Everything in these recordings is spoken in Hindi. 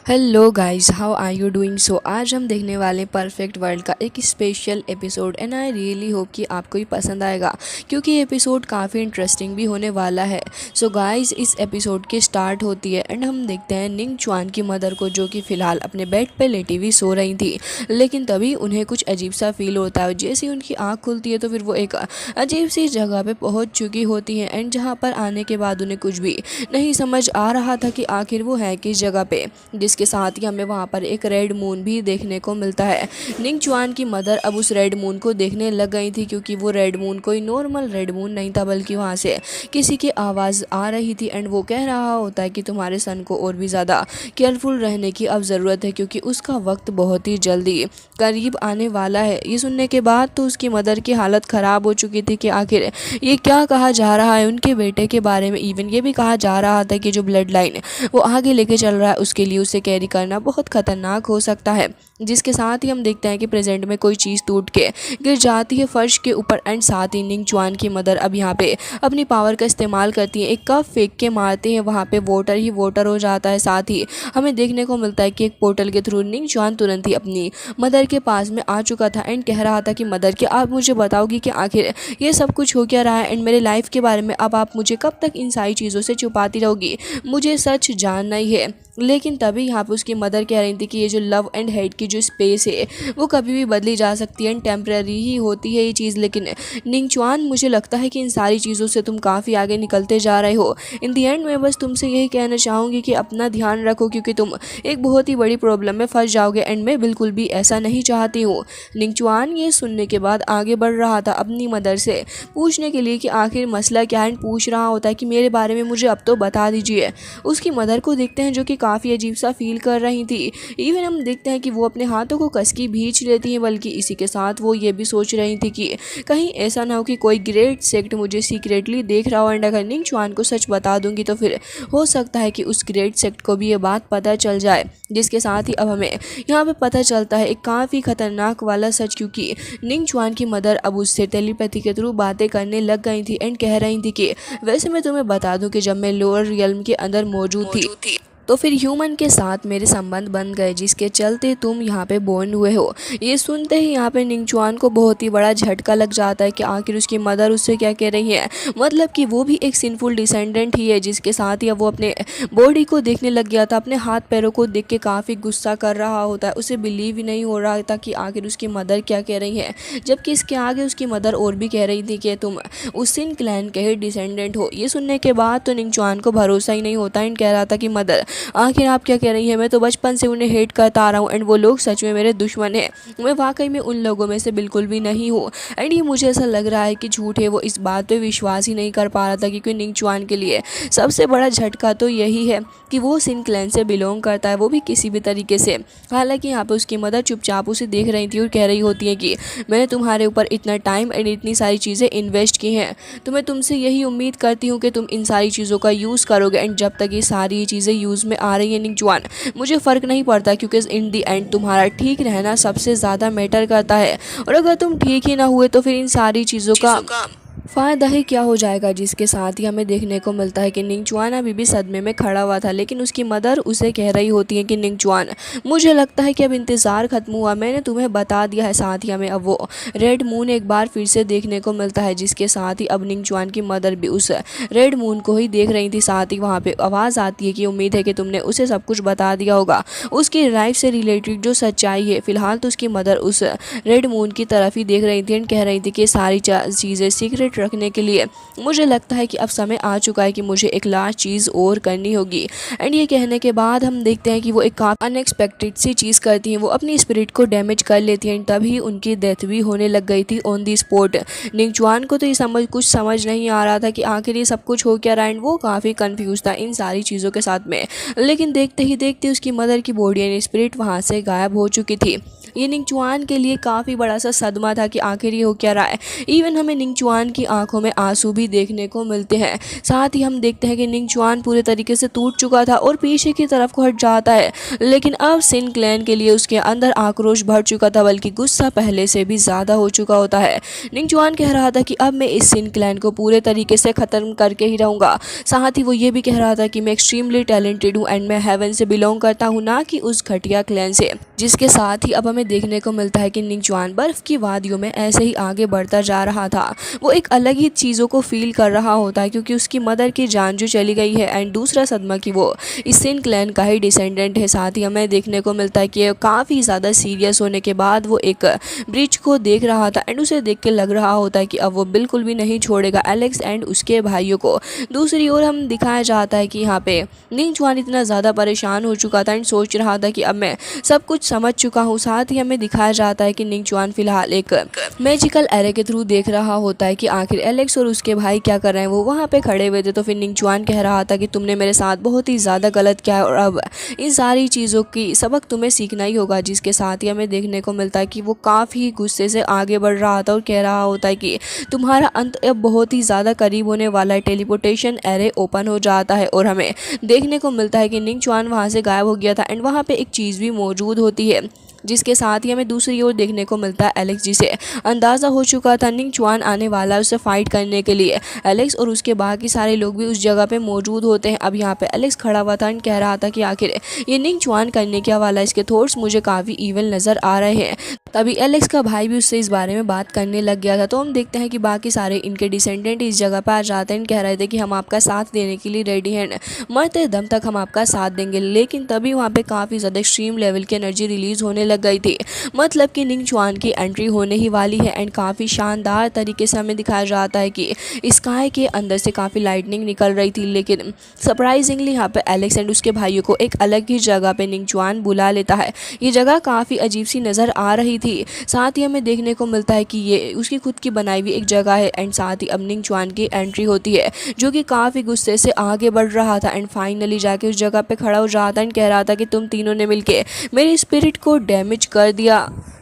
Hello guys, how are you doing? So आज हम देखने वाले परफेक्ट वर्ल्ड का एक special episode and I really hope कि आपको ही पसंद आएगा क्योंकि ये एपिसोड काफ़ी इंटरेस्टिंग भी होने वाला है। सो गाइस, इस एपिसोड की स्टार्ट होती है एंड हम देखते हैं निंग चुआन की मदर को, जो कि फ़िलहाल अपने बेड पे लेटी हुई सो रही थी। लेकिन तभी उन्हें कुछ अजीब सा फील होता है। जैसे ही उनकी आँख खुलती है तो फिर वो एक अजीब सी जगह पर पहुँच चुकी होती हैं एंड जहाँ पर आने के बाद उन्हें कुछ भी नहीं समझ आ रहा था कि आखिर वो है किस जगह पे। जिसके साथ ही हमें वहाँ पर एक रेड मून भी देखने को मिलता है। निंग चुआन की मदर अब उस रेड मून को देखने लग गई थी क्योंकि वो रेड मून कोई नॉर्मल रेड मून नहीं था, बल्कि वहाँ से किसी की आवाज़ आ रही थी एंड वो कह रहा होता है कि तुम्हारे सन को और भी ज़्यादा केयरफुल रहने की अब ज़रूरत है क्योंकि उसका वक्त बहुत ही जल्दी करीब आने वाला है। ये सुनने के बाद तो उसकी मदर की हालत ख़राब हो चुकी थी कि आखिर ये क्या कहा जा रहा है उनके बेटे के बारे में। इवन ये भी कहा जा रहा था कि जो ब्लड लाइन वो आगे लेके चल रहा है उसके लिए उसे कैरी करना बहुत खतरनाक हो सकता है। जिसके साथ ही हम देखते हैं कि प्रेजेंट में कोई चीज़ टूट के गिर जाती है फर्श के ऊपर एंड साथ ही निंग चुआन की मदर अब यहाँ पे अपनी पावर का इस्तेमाल करती है। एक कप फेंक के मारते हैं, वहाँ पे वाटर ही वाटर हो जाता है। साथ ही हमें देखने को मिलता है कि एक पोर्टल के थ्रू निंग चुआन तुरंत ही अपनी मदर के पास में आ चुका था एंड कह रहा था कि मदर, कि आप मुझे बताओगी कि आखिर ये सब कुछ हो क्या रहा है एंड मेरे लाइफ के बारे में अब आप मुझे कब तक इन सारी चीज़ों से छुपाती रहोगी, मुझे सच जानना ही है। लेकिन तभी यहाँ पर उसकी मदर कह रही थी कि ये जो लव एंड हेट की जो स्पेस है वो कभी भी बदली जा सकती है एंड टेम्पररी ही होती है ये चीज़। लेकिन निंग चुआन, मुझे लगता है कि इन सारी चीज़ों से तुम काफ़ी आगे निकलते जा रहे हो। इन दी एंड मैं बस तुमसे यही कहना चाहूँगी कि अपना ध्यान रखो क्योंकि तुम एक बहुत ही बड़ी प्रॉब्लम में फंस जाओगे एंड मैं बिल्कुल भी ऐसा नहीं चाहती हूँ। निंग चुआन ये सुनने के बाद आगे बढ़ रहा था अपनी मदर से पूछने के लिए कि आखिर मसला क्या है एंड पूछ रहा होता है कि मेरे बारे में मुझे अब तो बता दीजिए। उसकी मदर को देखते हैं जो कि काफ़ी अजीब सा फील कर रही थी। इवन हम देखते हैं कि वो अपने हाथों को कस की भींच लेती हैं, बल्कि इसी के साथ वो ये भी सोच रही थी कि कहीं ऐसा ना हो कि कोई ग्रेट सेक्ट मुझे सीक्रेटली देख रहा हो एंड अगर निंग चुआन को सच बता दूंगी तो फिर हो सकता है कि उस ग्रेट सेक्ट को भी ये बात पता चल जाए। जिसके साथ ही अब हमें यहाँ पे पता चलता है एक काफ़ी खतरनाक वाला सच, क्योंकि निंग चुआन की मदर अब उससे टेलीपैथी के थ्रू बातें करने लग गई थी एंड कह रही थी कि वैसे मैं तुम्हें बता दूं कि जब मैं लोअर रियल्म के अंदर मौजूद थी तो फिर ह्यूमन के साथ मेरे संबंध बन गए जिसके चलते तुम यहाँ पे बोर्न हुए हो। ये सुनते ही यहाँ पे निंग चुआन को बहुत ही बड़ा झटका लग जाता है कि आखिर उसकी मदर उससे क्या कह रही है। मतलब कि वो भी एक सिंफुल डिसेंडेंट ही है। जिसके साथ ही अब वो अपने बॉडी को देखने लग गया था, अपने हाथ पैरों को देख के काफ़ी गुस्सा कर रहा होता है। उसे बिलीव ही नहीं हो रहा था कि आखिर उसकी मदर क्या कह रही है, जबकि इसके आगे उसकी मदर और भी कह रही थी कि तुम उस सिन क्लैन के ही डिसेंडेंट हो। ये सुनने के बाद तो निंग चुआन को भरोसा ही नहीं होता एंड कह रहा था कि मदर, आखिर आप क्या कह रही हैं? मैं तो बचपन से उन्हें हेट करता आ रहा हूँ एंड वो लोग सच में मेरे दुश्मन हैं। मैं वाकई में उन लोगों में से बिल्कुल भी नहीं हूँ एंड ये मुझे ऐसा लग रहा है कि झूठ है। वो इस बात पे विश्वास ही नहीं कर पा रहा था क्योंकि निंग चुआन के लिए सबसे बड़ा झटका तो यही है कि वो सिन क्लैन से बिलोंग करता है, वो भी किसी भी तरीके से। हालांकि यहाँ पे उसकी मदर चुपचाप उसे देख रही थी और कह रही होती है कि मैंने तुम्हारे ऊपर इतना टाइम एंड इतनी सारी चीज़ें इन्वेस्ट की हैं, तो मैं तुमसे यही उम्मीद करती हूँ कि तुम इन सारी चीज़ों का यूज़ करोगे एंड जब तक ये सारी चीज़ें यूज़ में आ रही है निंग चुआन, मुझे फ़र्क नहीं पड़ता क्योंकि इन दी एंड तुम्हारा ठीक रहना सबसे ज़्यादा मैटर करता है। और अगर तुम ठीक ही ना हुए तो फिर इन सारी चीज़ों का फ़ायदा ही क्या हो जाएगा। जिसके साथ ही हमें देखने को मिलता है कि निंग चुआन अभी भी सदमे में खड़ा हुआ था, लेकिन उसकी मदर उसे कह रही होती है कि निंग चुआन, मुझे लगता है कि अब इंतज़ार ख़त्म हुआ, मैंने तुम्हें बता दिया है। साथ ही हमें अब वो रेड मून एक बार फिर से देखने को मिलता है, जिसके साथ ही अब निंग चुआन की मदर भी उस रेड मून को ही देख रही थी। साथ ही वहाँ पर आवाज़ आती है कि उम्मीद है कि तुमने उसे सब कुछ बता दिया होगा, उसकी लाइफ से रिलेटेड जो सच्चाई है। फ़िलहाल तो उसकी मदर उस रेड मून की तरफ ही देख रही थी एंड कह रही थी कि सारी चीज़ें सीक्रेट रखने के लिए मुझे लगता है कि अब समय आ चुका है कि मुझे एक लास्ट चीज़ और करनी होगी। एंड ये कहने के बाद हम देखते हैं कि वो एक काफ़ी अनएक्सपेक्टेड सी चीज़ करती हैं, वो अपनी स्पिरिट को डैमेज कर लेती हैं। तभी उनकी डेथ भी होने लग गई थी ऑन दी स्पॉट। निंग चुआन को तो ये कुछ समझ नहीं आ रहा था कि आखिर ये सब कुछ हो क्या रहा है एंड वो काफ़ी कन्फ्यूज था इन सारी चीज़ों के साथ में। लेकिन देखते ही देखते उसकी मदर की बॉडी एंड स्पिरिट वहाँ से गायब हो चुकी थी। ये निंगचुआन के लिए काफ़ी बड़ा सा सदमा था कि आखिर ये हो क्या रहा है। इवन हमें निंगचुआन की आंखों में आंसू भी देखने को मिलते हैं। साथ ही हम देखते हैं कि निंगचुआन पूरे तरीके से टूट चुका था और पीछे की तरफ को हट जाता है। लेकिन अब सिन क्लैन के लिए उसके अंदर आक्रोश भर चुका था, बल्कि गुस्सा पहले से भी ज़्यादा हो चुका होता है। निंगचुआन कह रहा था कि अब मैं इस सिन क्लैन को पूरे तरीके से ख़त्म करके ही रहूँगा। साथ ही वो ये भी कह रहा था कि मैं एक्सट्रीमली टैलेंटेड हूँ एंड मैं हेवन से बिलोंग करता हूँ, ना कि उस घटिया क्लैन से। जिसके साथ ही अब हमें देखने को मिलता है कि निंगचुआन बर्फ़ की वादियों में ऐसे ही आगे बढ़ता जा रहा था। वो एक अलग ही चीज़ों को फील कर रहा होता है, क्योंकि उसकी मदर की जान जो चली गई है एंड दूसरा सदमा कि वो इस सिन क्लैन का ही डिसेंडेंट है। साथ ही हमें देखने को मिलता है कि काफ़ी ज़्यादा सीरियस होने के बाद वो एक ब्रिज को देख रहा था एंड उसे देख के लग रहा होता है कि अब वो बिल्कुल भी नहीं छोड़ेगा एलेक्स एंड उसके भाइयों को। दूसरी ओर हम दिखाया जाता है कि यहाँ पे निंगचुआन इतना ज़्यादा परेशान हो चुका था एंड सोच रहा था कि अब मैं सब कुछ समझ चुका हूँ। साथ ही हमें दिखाया जाता है कि निंगचुआन फिलहाल एक मैजिकल एरे के थ्रू देख रहा होता है कि आखिर एलेक्स और उसके भाई क्या कर रहे हैं। वो वहाँ पे खड़े हुए थे, तो फिर निंगचुआन कह रहा था कि तुमने मेरे साथ बहुत ही ज़्यादा गलत किया है और अब इन सारी चीज़ों की सबक तुम्हें सीखना ही होगा। जिसके साथ ही हमें देखने को मिलता है कि वो काफ़ी गुस्से से आगे बढ़ रहा था और कह रहा होता है कि तुम्हारा अंत अब बहुत ही ज़्यादा करीब होने वाला है। टेलीपोर्टेशन एरे ओपन हो जाता है और हमें देखने को मिलता है कि निंगचुआन वहाँ से गायब हो गया था एंड वहाँ पे एक चीज़ भी मौजूद होती है। जिसके साथ ही हमें दूसरी ओर देखने को मिलता है एलेक्स, जिसे अंदाज़ा हो चुका था निंगचुआन आने वाला है उससे फाइट करने के लिए। एलेक्स और उसके बाकी सारे लोग भी उस जगह पे मौजूद होते हैं। अब यहाँ पे एलेक्स खड़ा हुआ था एंड कह रहा था कि आखिर ये निंगचुआन करने क्या वाला है, इसके थॉट्स मुझे काफ़ी इविल नज़र आ रहे हैं। तभी एलेक्स का भाई भी उससे इस बारे में बात करने लग गया था। तो हम देखते हैं कि बाकी सारे इनके डिसेंडेंट इस जगह पर आ जाते हैं, कह रहे थे कि हम आपका साथ देने के लिए रेडी हैं, मरते दम तक हम आपका साथ देंगे। लेकिन तभी वहाँ पे काफ़ी ज़्यादा एक्सट्रीम लेवल की एनर्जी रिलीज़ होने लग गई थी। मतलब कि निंगचुआन की एंट्री होने ही वाली है एंड काफ़ी शानदार तरीके से हमें दिखाया जाता है कि स्काई के अंदर से काफ़ी लाइटनिंग निकल रही थी। लेकिन सरप्राइजिंगली यहाँ पे एलेक्स एंड उसके भाइयों को एक अलग ही जगह पे निंगचुआन बुला लेता है। ये जगह काफ़ी अजीब सी नज़र आ रही थी। साथ ही हमें देखने को मिलता है कि ये उसकी खुद की बनाई हुई एक जगह है एंड साथ ही अब निंगचुआन की एंट्री होती है, जो कि काफ़ी गुस्से से आगे बढ़ रहा था एंड फाइनली जाके उस जगह पे खड़ा हो जाता है एंड कह रहा था कि तुम तीनों ने मिलके मेरी स्पिरिट को डैमेज कर दिया,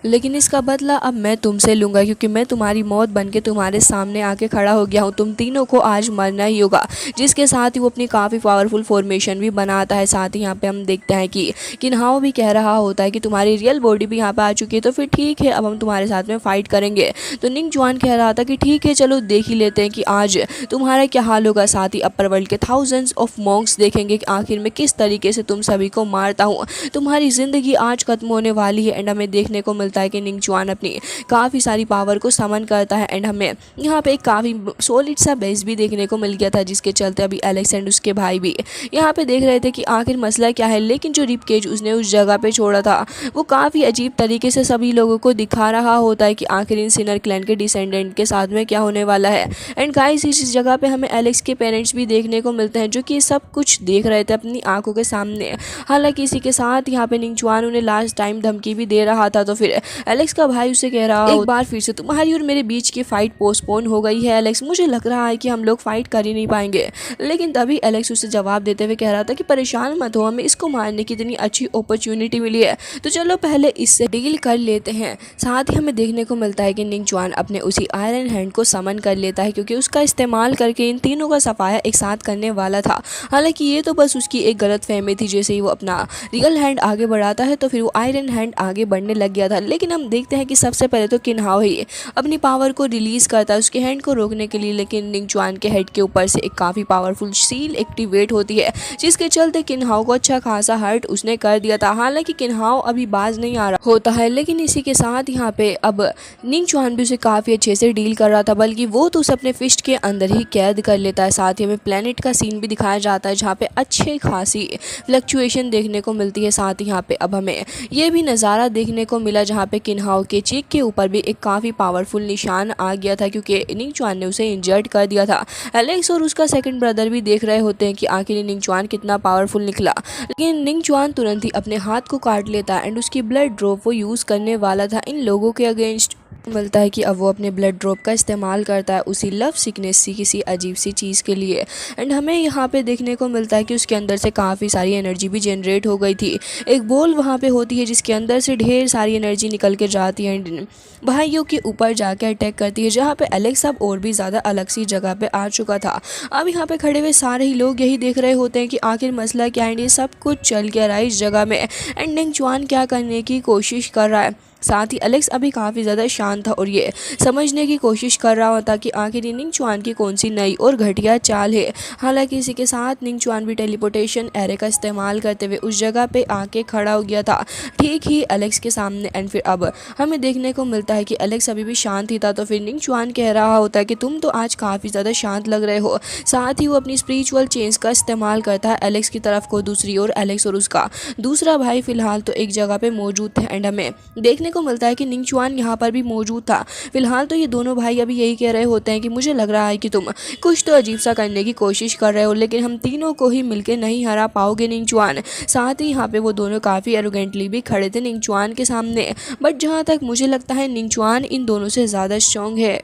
लेकिन इसका बदला अब मैं तुमसे लूँगा, क्योंकि मैं तुम्हारी मौत बन के तुम्हारे सामने आके खड़ा हो गया हूँ। तुम तीनों को आज मरना ही होगा। जिसके साथ ही वो अपनी काफ़ी पावरफुल फॉर्मेशन भी बनाता है। साथ ही यहाँ पे हम देखते हैं कि किन्हाओ भी कह रहा होता है कि तुम्हारी रियल बॉडी भी यहाँ पे आ चुकी है, तो फिर ठीक है, अब हम तुम्हारे साथ में फ़ाइट करेंगे। तो निंगचुआन कह रहा था कि ठीक है, चलो देख ही लेते हैं कि आज तुम्हारा क्या हाल होगा। साथ ही अपर वर्ल्ड के थाउजेंड्स ऑफ मॉन्क्स देखेंगे कि आखिर में किस तरीके से तुम सभी को मारता हूँ। तुम्हारी ज़िंदगी आज खत्म होने वाली है। एंड हमें देखने को मिलता है कि निंगचुआन अपनी काफ़ी सारी पावर को समन करता है एंड हमें यहाँ पे एक काफ़ी सॉलिड सा बेस भी देखने को मिल गया था, जिसके चलते अभी एलेक्स एंड उसके भाई भी यहाँ पे देख रहे थे कि आखिर मसला क्या है। लेकिन जो रिप केज उसने उस जगह पे छोड़ा था वो काफ़ी अजीब तरीके से सभी लोगों को दिखा रहा होता है कि आखिर इन सिनर क्लैन के डिसेंडेंट के साथ में क्या होने वाला है। एंड गाइस, इस जगह पे हमें एलेक्स के पेरेंट्स भी देखने को मिलते हैं, जो कि सब कुछ देख रहे थे अपनी आंखों के सामने। हालांकि इसी के साथ यहाँ पे निंगचुआन उन्हें लास्ट टाइम धमकी भी दे रहा था। तो फिर एलेक्स का भाई उसे कह रहा एक बार फिर से तुम्हारी और मेरे बीच की फाइट पोस्टपोन हो गई है एलेक्स, मुझे लग रहा है कि हम लोग फाइट कर ही नहीं पाएंगे। लेकिन तभी एलेक्स उसे जवाब देते हुए कह रहा था कि परेशान मत हो, हमें इसको मारने की इतनी अच्छी अपॉर्चुनिटी मिली है, तो चलो पहले इससे डील कर लेते हैं। साथ ही हमें देखने को मिलता है कि निंगचुआन अपने उसी आयरन हैंड को समन कर लेता है, क्योंकि उसका इस्तेमाल करके इन तीनों का सफाया एक साथ करने वाला था। हालांकि ये तो बस उसकी एक गलत फहमी थी। जैसे ही वो अपना रियल हैंड आगे बढ़ाता है तो फिर वो आयरन हैंड आगे बढ़ने लग गया था। लेकिन हम देखते हैं कि सबसे पहले तो किन्हाओ ही अपनी पावर को रिलीज़ करता है उसके हैंड को रोकने के लिए। लेकिन निंगचुआन के हेड के ऊपर से एक काफ़ी पावरफुल सील एक्टिवेट होती है, जिसके चलते किन्हाओ को अच्छा खासा हर्ट उसने कर दिया था। हालांकि किन्हाओ अभी बाज नहीं आ रहा होता है, लेकिन इसी के साथ यहाँ पे अब निंगचुआन भी उसे काफ़ी अच्छे से डील कर रहा था, बल्कि वो तो उसे अपने फिस्ट के अंदर ही कैद कर लेता है। साथ ही हमें प्लेनेट का सीन भी दिखाया जाता है, जहाँ पे अच्छी खासी फ्लक्चुएशन देखने को मिलती है। साथ ही यहाँ पे अब हमें ये भी नज़ारा देखने को मिला, जहाँ पे किन्हाओ के चीक के ऊपर भी एक काफ़ी पावरफुल निशान आ गया था, क्योंकि निंगचुआन ने उसे इंजर्ड कर दिया था। एलेक्स और उसका सेकंड ब्रदर भी देख रहे होते हैं कि आखिर निंगचुआन कितना पावरफुल निकला। लेकिन निंगचुआन तुरंत ही अपने हाथ को काट लेता एंड उसकी ब्लड ड्रॉप वो यूज़ करने वाला था इन लोगों के अगेंस्ट। मिलता है कि अब वो अपने ब्लड ड्रॉप का इस्तेमाल करता है उसी लव सिकनेस सी किसी अजीब सी चीज़ के लिए। एंड हमें यहाँ पे देखने को मिलता है कि उसके अंदर से काफ़ी सारी एनर्जी भी जनरेट हो गई थी। एक बॉल वहाँ पे होती है जिसके अंदर अंदर से ढेर सारी एनर्जी निकल के जाती है एंड भाइयों के ऊपर जाकर अटैक करती है, जहाँ पे एलेक्स अब और भी ज़्यादा अलग सी जगह पे आ चुका था। अब यहाँ पे खड़े हुए सारे ही लोग यही देख रहे होते हैं कि आखिर मसला क्या है एंड ये सब कुछ चल क्या रहा है इस जगह में एंड निंग चुआन क्या करने की कोशिश कर रहा है। साथ ही एलेक्स अभी काफ़ी ज़्यादा शांत था और ये समझने की कोशिश कर रहा होता कि आखिर निंग चुआन की कौन सी नई और घटिया चाल है। हालांकि इसी के साथ निंग चुआन भी टेलीपोर्टेशन एरे का इस्तेमाल करते हुए उस जगह पे आके खड़ा हो गया था, ठीक ही एलेक्स के सामने। एंड फिर अब हमें देखने को मिलता है कि एलेक्स अभी भी शांत ही था, तो फिर निंग चुआन कह रहा होता है कि तुम तो आज काफ़ी ज़्यादा शांत लग रहे हो। साथ ही वो अपनी स्पिरिचुअल चेंज का इस्तेमाल करता है एलेक्स की तरफ को। दूसरी ओर एलेक्स और उसका दूसरा भाई फिलहाल तो एक जगह पे मौजूद थे एंड हमें देखने को मिलता है कि निंग चुआन यहाँ पर भी मौजूद था। फिलहाल तो ये दोनों भाई अभी यही कह रहे होते हैं कि मुझे लग रहा है कि तुम कुछ तो अजीब सा करने की कोशिश कर रहे हो, लेकिन हम तीनों को ही मिलकर नहीं हरा पाओगे निंग चुआन। साथ ही यहाँ पे वो दोनों काफ़ी एरोगेंटली भी खड़े थे निंग चुआन के सामने, बट जहाँ तक मुझे लगता है निंग चुआन इन दोनों से ज़्यादा स्ट्रॉन्ग है।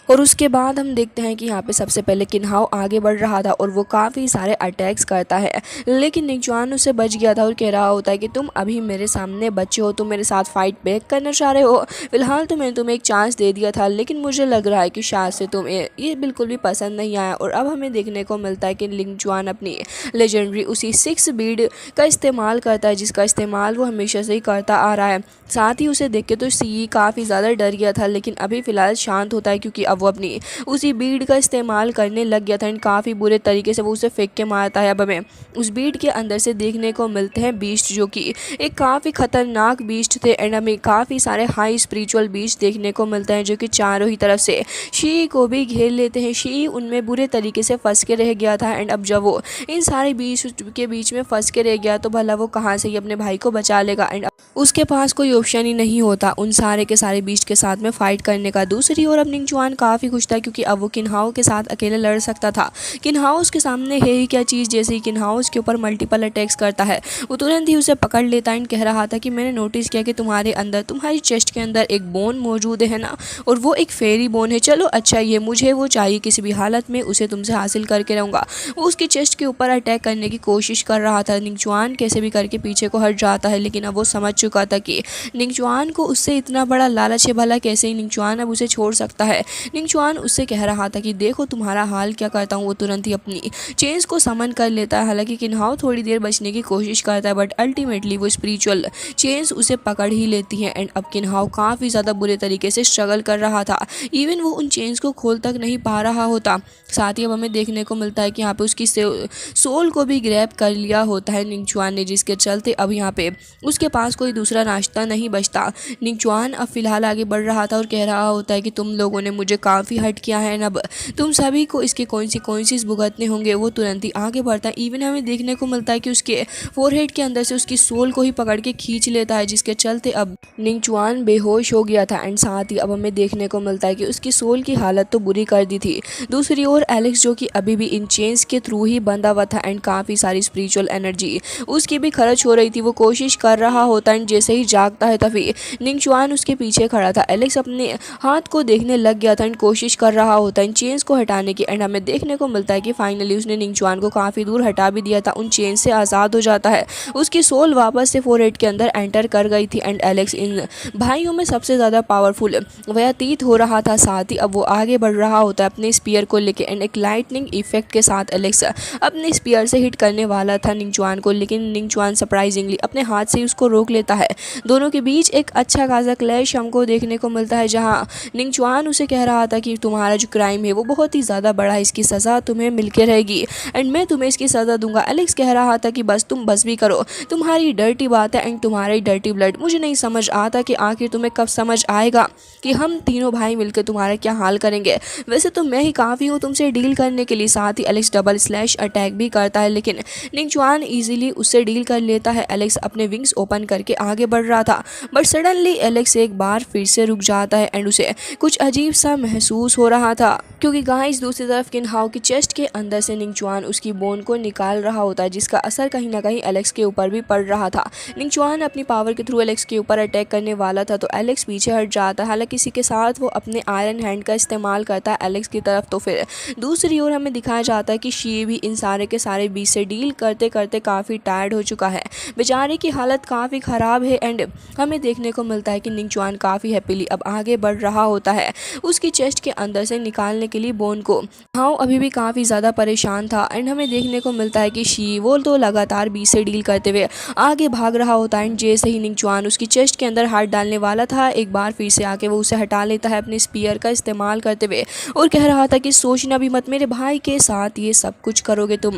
और उसके बाद हम देखते हैं कि यहाँ पे सबसे पहले किन्हाओ आगे बढ़ रहा था और वो काफ़ी सारे अटैक्स करता है, लेकिन निंग चुआन उससे बच गया था और कह रहा होता है कि तुम अभी मेरे सामने बच्चे हो, तुम मेरे साथ फाइट बैक करना चाह रहे हो। फिलहाल तो मैंने तुम्हें एक चांस दे दिया था, लेकिन मुझे लग रहा है कि शायद से तुम्हें ये बिल्कुल भी पसंद नहीं आया। और अब हमें देखने को मिलता है कि निंग चुआन अपनी लेजेंडरी उसी 6 बीड का इस्तेमाल करता है, जिसका इस्तेमाल वो हमेशा से ही करता आ रहा है। साथ ही उसे देख के तो सी काफ़ी ज़्यादा डर गया था, लेकिन अभी फ़िलहाल शांत होता है क्योंकि अब वो अपनी उसी बीड का इस्तेमाल करने लग गया था एंड काफ़ी बुरे तरीके से वो उसे फेंक के मारता है। अब हमें उस बीड के अंदर से देखने को मिलते हैं बीस्ट, जो कि एक काफ़ी खतरनाक बीस्ट थे एंड हमें काफ़ी सारे हाई स्पिरिचुअल बीस्ट देखने को मिलते हैं, जो कि चारों ही तरफ से शी को भी घेर लेते हैं। शी उनमें बुरे तरीके से फंस के रह गया था एंड अब जब वो इन सारे बीस्ट के बीच में फंस के रह गया तो भला वो कहाँ से ही अपने भाई को बचा लेगा एंड उसके पास कोई ऑप्शन ही नहीं होता उन सारे के सारे बीस्ट के साथ में फाइट करने का। दूसरी ओर अब निंग चुआन काफ़ी खुश था क्योंकि अब वो किन्हाओ के साथ अकेले लड़ सकता था। किन्हाओ उसके सामने है ही क्या चीज़, जैसे ही किन्हाओ उसके ऊपर मल्टीपल अटैक्स करता है वो तुरंत ही उसे पकड़ लेता है एंड कह रहा था कि मैंने नोटिस किया कि तुम्हारे अंदर, तुम्हारी चेस्ट के अंदर एक बोन मौजूद है ना, और वो एक फेरी बोन है। चलो अच्छा, ये मुझे वो चाहिए, किसी भी हालत में उसे तुमसे हासिल करके रहूँगा। वो उसकी चेस्ट के ऊपर अटैक करने की कोशिश कर रहा था। निंग चुआन कैसे भी करके पीछे को हट जाता है, लेकिन अब वो समझ चुका था कि निंग चुआन को उससे इतना बड़ा लालच है, भला कैसे ही निंग चुआन अब उसे छोड़ सकता है। निंग चुआन उससे कह रहा था कि देखो तुम्हारा हाल क्या करता हूँ। वो तुरंत ही अपनी चेंज को समन कर लेता है। हालांकि किन्हाओ थोड़ी देर बचने की कोशिश करता है, बट अल्टीमेटली वो स्पिरिचुअल चेंज उसे पकड़ ही लेती है एंड अब किन्हाओ काफ़ी ज़्यादा बुरे तरीके से स्ट्रगल कर रहा था। इवन वो उन चेंज को खोल तक नहीं पा रहा होता। साथ ही अब हमें देखने को मिलता है कि यहाँ पे उसकी सोल को भी ग्रैब कर लिया होता है निंग चुआन ने, जिसके चलते अब यहाँ पे उसके पास कोई दूसरा रास्ता नहीं बचता। निंग चुआन अब फिलहाल आगे बढ़ रहा था और कह रहा होता है कि तुम लोगों ने मुझे काफ़ी हर्ट किया है, अब तुम सभी को इसके कॉन्सिक्वेंसेस भुगतने होंगे। वो तुरंत ही आगे बढ़ता है। इवन हमें देखने को मिलता है कि उसके फोरहेड के अंदर से उसकी सोल को ही पकड़ के खींच लेता है, जिसके चलते अब निंग चुआन बेहोश हो गया था एंड साथ ही अब हमें देखने को मिलता है कि उसकी सोल की हालत तो बुरी कर दी थी। दूसरी ओर एलेक्स, जो कि अभी भी इन चेन्स के थ्रू ही बंधा हुआ था एंड काफ़ी सारी स्पिरिचुअल एनर्जी उसकी भी खर्च हो रही थी, वो कोशिश कर रहा होता एंड जैसे ही जागता है तभी निंग चुआन उसके पीछे खड़ा था। एलेक्स अपने हाथ को देखने लग गया था एंड कोशिश कर रहा होता है इन चेन्स को हटाने की एंड हमें देखने को मिलता है कि फाइनली उसने निंग चुआन को काफ़ी दूर हटा भी दिया था, उन चेन से आज़ाद हो जाता है। उसकी सोल वापस से फोरहेड के अंदर एंटर कर गई थी एंड एलेक्स इन भाइयों में सबसे ज़्यादा पावरफुल व्यतीत हो रहा था। साथ ही अब वो आगे बढ़ रहा होता है अपने स्पीयर को लेके एंड एक लाइटनिंग इफेक्ट के साथ एलेक्स अपने स्पीयर से हिट करने वाला था निंग चुआन को, लेकिन निंग चुआन सरप्राइजिंगली अपने हाथ से उसको रोक लेता है। दोनों के बीच एक अच्छा खासा क्लैश हमको देखने को मिलता है, जहाँ निंग चुआन उसे कह रहा था कि तुम्हारा जो क्राइम है वो बहुत ही ज़्यादा बड़ा है, इसकी सज़ा तुम्हें मिलके रहेगी एंड मैं तुम्हें इसकी सज़ा दूंगा। एलेक्स कह रहा था कि बस तुम बस भी करो, तुम्हारी डर्टी बात है एंड तुम्हारी डर्टी ब्लड, मुझे नहीं समझ आता कि आखिर तुम्हें कब समझ आएगा कि हम तीनों भाई मिलकर तुम्हारा क्या हाल करेंगे। वैसे तो मैं ही काफ़ी हूँ तुमसे डील करने के लिए। साथ ही एलेक्स डबल स्लैश अटैक भी करता है, लेकिन निंग चुआन ईजिली उससे डील कर लेता है। एलेक्स अपने विंग्स ओपन करके आगे बढ़ रहा था, बट सडनली एलेक्स एक बार फिर से रुक जाता है एंड उसे कुछ अजीब सा महसूस हो रहा था, क्योंकि गाइस दूसरी तरफ किन हाओ की चेस्ट के अंदर से निंगचुआन उसकी बोन को निकाल रहा होता है, जिसका असर कहीं ना कहीं एलेक्स के ऊपर भी पड़ रहा था। निंगचुआन अपनी पावर के थ्रू एलेक्स के ऊपर अटैक करने वाला था, तो एलेक्स पीछे हट जाता है। हालांकि इसी के साथ वो अपने आयरन हैंड का इस्तेमाल करता है एलेक्स की तरफ। तो फिर दूसरी ओर हमें दिखाया जाता है कि शी भी इन सारे के सारे बीच से डील करते करते काफ़ी टायर्ड हो चुका है। बेचारे की हालत काफ़ी ख़राब है एंड हमें देखने को मिलता है कि निंगचुआन काफ़ी हैप्पीली अब आगे बढ़ रहा होता है उसकी चेस्ट के अंदर से निकालने के लिए बोन को। हाउ अभी भी काफ़ी ज़्यादा परेशान था एंड हमें देखने को मिलता है कि शी वो तो लगातार बीच से डील करते हुए आगे भाग रहा होता है। एंड जैसे ही निंगचुआन उसकी चेस्ट के अंदर हाथ डालने वाला था, एक बार फिर से आके वो उसे हटा लेता है अपने स्पीयर का इस्तेमाल करते हुए और कह रहा था कि सोचना भी मत, मेरे भाई के साथ ये सब कुछ करोगे तुम।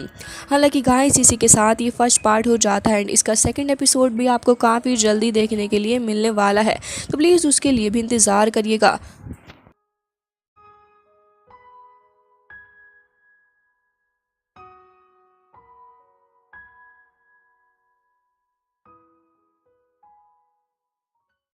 हालांकि गाइस इसी के साथ ये फर्स्ट पार्ट हो जाता है एंड इसका सेकंड एपिसोड भी आपको काफ़ी जल्दी देखने के लिए मिलने वाला है, तो प्लीज़ उसके लिए भी इंतज़ार करिएगा।